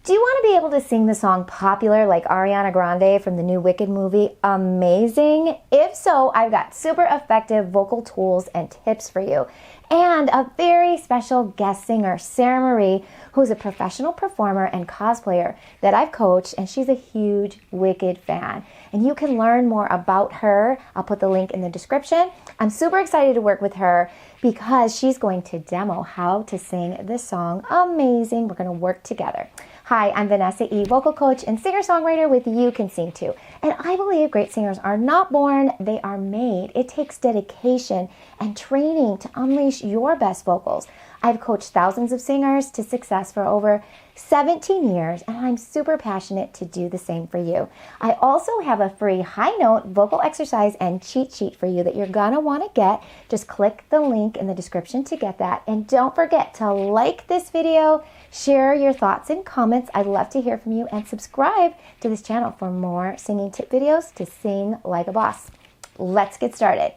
Do you want to be able to sing the song Popular like Ariana Grande from the new Wicked movie? Amazing? If so, I've got super effective vocal tools and tips for you. And a very special guest singer, Sarah Marie, who's a professional performer and cosplayer that I've coached, and she's a huge Wicked fan. And you can learn more about her. I'll put the link in the description. I'm super excited to work with her because she's going to demo how to sing this song. Amazing. We're going to work together. Hi, I'm Vanessa E, vocal coach and singer-songwriter with You Can Sing Too. And I believe great singers are not born, they are made. It takes dedication and training to unleash your best vocals. I've coached thousands of singers to success for over 17 years, and I'm super passionate to do the same for you. I also have a free high note vocal exercise and cheat sheet for you that you're gonna wanna get. Just click the link in the description to get that. And don't forget to like this video, share your thoughts and comments. I'd love to hear from you, and subscribe to this channel for more singing tip videos to sing like a boss. Let's get started.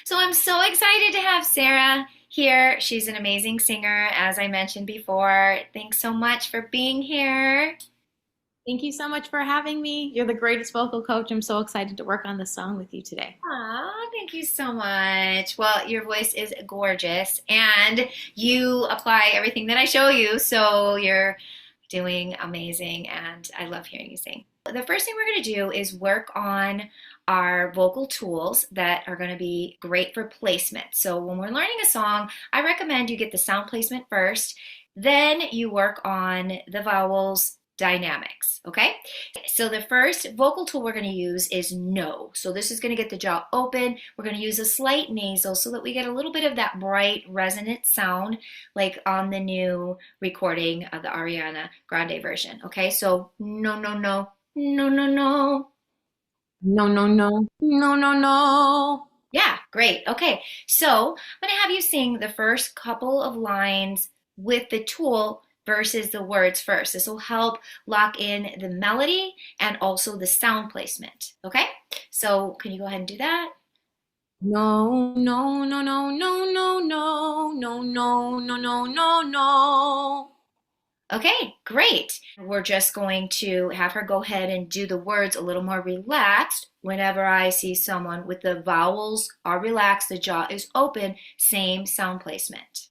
So I'm so excited to have Sarah here. She's an amazing singer, as I mentioned before. Thanks so much for being here. Thank you so much for having me. You're the greatest vocal coach. I'm so excited to work on this song with you today. Aw, thank you so much. Well, your voice is gorgeous, and you apply everything that I show you, so you're doing amazing, and I love hearing you sing. The first thing we're going to do is work on our vocal tools that are going to be great for placement. So when we're learning a song, I recommend you get the sound placement first, then you work on the vowels dynamics, okay? So the first vocal tool we're going to use is no. So this is going to get the jaw open. We're going to use a slight nasal so that we get a little bit of that bright resonant sound like on the new recording of the Ariana Grande version, okay? So no, no, no, no, no, no. No, no, no, no, no, no. Yeah, great. Okay, so I'm going to have you sing the first couple of lines with the tool versus the words first. This will help lock in the melody and also the sound placement, okay? So can you go ahead and do that? No, no, no, no, no, no, no, no, no, no, no, no, no. Okay, great. We're just going to have her go ahead and do the words a little more relaxed. Whenever I see someone with the vowels are relaxed, the jaw is open, same sound placement.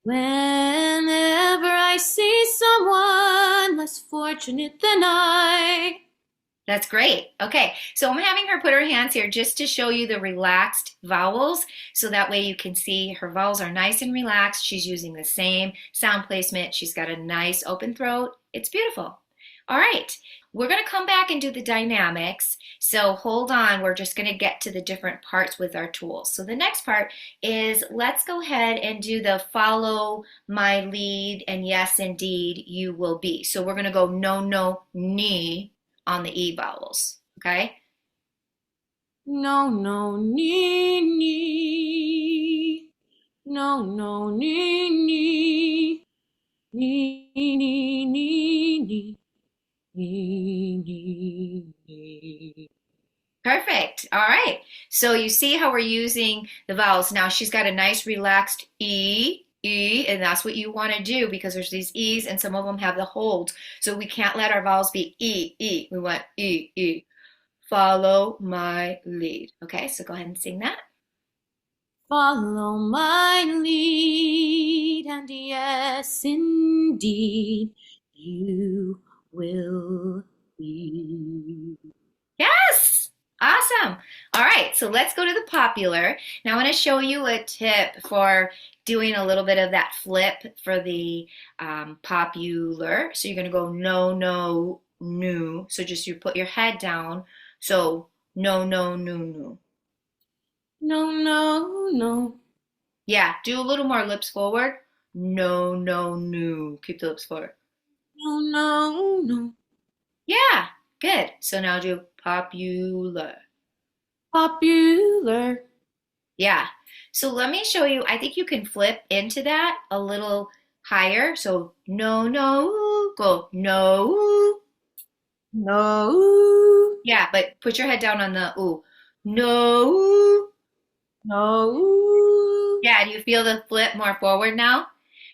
Whenever I see someone less fortunate than I. That's great. Okay, so I'm having her put her hands here just to show you the relaxed vowels, so that way you can see her vowels are nice and relaxed. She's using the same sound placement. She's got a nice open throat. It's beautiful. All right, we're going to come back and do the dynamics. So hold on, we're just going to get to the different parts with our tools. So the next part is, let's go ahead and do the follow my lead and yes indeed you will be. So we're going to go no, no, ni on the E vowels, okay? No, no, nee, nee. No, no, nee, nee. Nee, nee, nee, nee. Nee, nee, nee. Perfect. All right. So you see how we're using the vowels. Now she's got a nice relaxed E, E, and that's what you want to do because there's these E's and some of them have the holds. So we can't let our vowels be E, E. We want E, E. Follow my lead. Okay, so go ahead and sing that. Follow my lead, and yes, indeed, you will be. Yes! Awesome. All right, so let's go to the popular. Now I'm going to show you a tip for doing a little bit of that flip for the popular. So you're going to go no, no, no. So just you put your head down. So no, no, no, no. No, no, no. Yeah, do a little more lips forward. No, no, no. Keep the lips forward. No, no, no. Yeah, good. So now do popular. Popular. Yeah. So let me show you. I think you can flip into that a little higher. So no, no, go no. No. Yeah, but put your head down on the ooh. No. No. Yeah, do you feel the flip more forward now?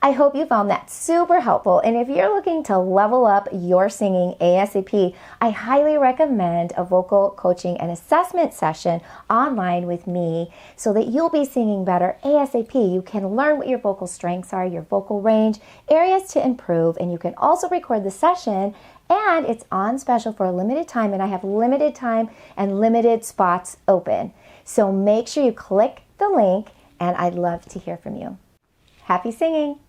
I hope you found that super helpful. And if you're looking to level up your singing ASAP, I highly recommend a vocal coaching and assessment session online with me so that you'll be singing better ASAP. You can learn what your vocal strengths are, your vocal range, areas to improve, and you can also record the session. And it's on special for a limited time, and I have limited time and limited spots open. So make sure you click the link, and I'd love to hear from you. Happy singing!